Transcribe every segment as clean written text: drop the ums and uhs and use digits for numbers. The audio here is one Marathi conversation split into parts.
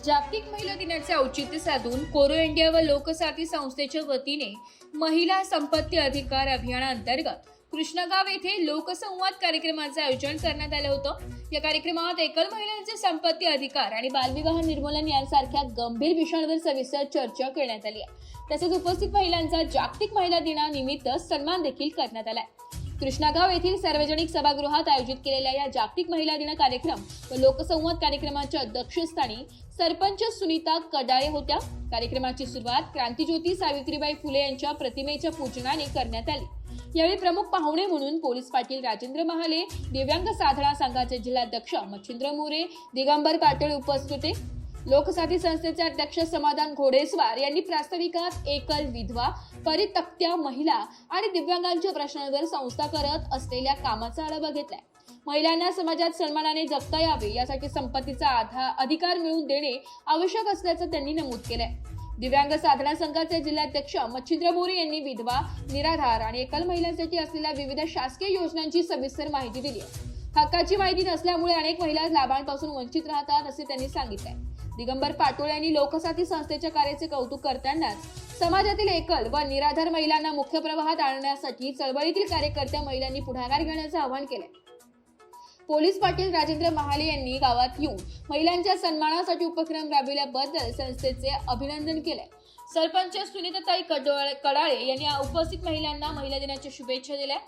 जागतिक महिला दिनाचे औचित्य साधून कोरो इंडिया व लोकसाथी संस्थेच्या वतीने महिला संपत्ती अधिकार अभियानाअंतर्गत कृष्णगाव येथे लोकसंवाद कार्यक्रमाचे आयोजन करण्यात आले होतं। या कार्यक्रमात एकल महिलांचे संपत्ती अधिकार आणि बालविवाह निर्मूलन यांसारख्या गंभीर विषयांवर सविस्तर चर्चा करण्यात आली आहे। तसेच उपस्थित महिलांचा जागतिक महिला दिनानिमित्त सन्मान देखील करण्यात आला आहे। कृष्णगाव येथील सार्वजनिक सभागृहात आयोजित केलेल्या या जागतिक महिला दिन कार्यक्रम व लोकसंवाद कार्यक्रमाच्या अध्यक्षस्थानी सरपंच सुनीता कडाळे होत्या। कार्यक्रमाची सुरुवात क्रांतिज्योती सावित्रीबाई फुले यांच्या प्रतिमेच्या पूजनाने करण्यात आली। यावेळी प्रमुख पाहुणे म्हणून पोलीस पाटील राजेंद्र महाले, दिव्यांग साधना संघाचे जिल्हाध्यक्ष मच्छिंद्र मोरे, दिगंबर पाटील उपस्थित होते। लोकसाथी संस्थेचे अध्यक्ष समाधान घोडेस्वार यांनी प्रास्ताविकात एकल, विधवा, परित्यक्त्या महिला आणि दिव्यांगांच्या प्रश्नांवर संस्था करत असलेल्या कामाचा आढावा घेतलाय। महिलांना समाजात सन्मानाने जगता यावे यासाठी संपत्तीचा अधिकार मिळवून देणे आवश्यक असल्याचं त्यांनी नमूद केलंय। दिव्यांग साधना संघाचे जिल्हाध्यक्ष मच्छिंद्र मोरे यांनी विधवा, निराधार आणि एकल महिलांसाठी असलेल्या विविध शासकीय योजनांची सविस्तर माहिती दिली आहे। हक्काची माहिती नसल्यामुळे अनेक महिला लाभांपासून वंचित राहतात असे त्यांनी सांगितले। दिगंबर पाटोळे यांनी लोकसाथी संस्थेच्या कार्याचे कौतुक करताना समाजातील एकल व निराधार महिलांना मुख्य प्रवाहात आणण्यासाठी चळवळीतील कार्यकर्त्या महिलांनी पुढाकार घेण्याचे आवाहन केले। पोलीस पाटील राजेंद्र महाले यांनी गावात येऊन महिलांच्या सन्मानासाठी उपक्रम राबविल्याबद्दल संस्थेचे अभिनंदन केले। सरपंच सुनीताताई कडाळे यांनी उपस्थित महिलांना महिला दिनाच्या शुभेच्छा दिल्या।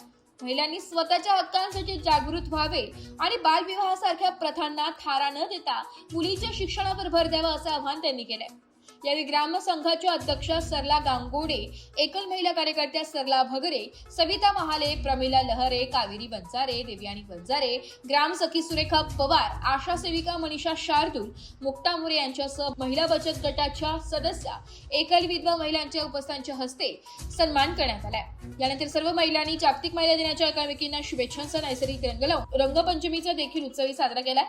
महिलांनी स्वतःच्या हक्कांसाठी जागृत व्हावे आणि बालविवाहासारख्या प्रथांना थारा न देता मुलीच्या शिक्षणावर भर द्यावा असं आवाहन त्यांनी केलंय। यावेळी ग्राम संघाच्या अध्यक्ष सरला गांगोडे, एकल महिला कार्यकर्त्या सरला भगरे, सविता महाले, प्रमिला लहरे, कावेरी बंजारे, देवयानी बंजारे, ग्राम सखी सुरेखा पवार, आशा सेविका मनीषा शार्दूल, मुक्ता मोरे यांच्यासह महिला बचत गटाच्या सदस्या, एकल विधवा महिलांच्या उपस्थानाच्या हस्ते सन्मान करण्यात आला। यानंतर सर्व महिलांनी जागतिक महिला दिनाच्या एकामेकींना शुभेच्छांचा नैसर्गिक रंग लावून रंगपंचमीचा देखील उत्सवी साजरा केला।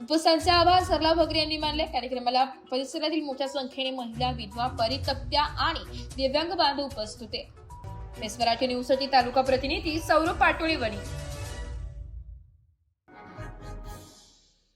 उपस्थितांचे आभार सरला भगरे यांनी मानले। कार्यक्रमाला परिसरातील मोठ्या संख्येने महिला, विधवा, परित्यक्त्या आणि दिव्यांग बांधव उपस्थित होते। मराठी न्यूजसाठी तालुका प्रतिनिधी सौरभ पाटोळे वणी।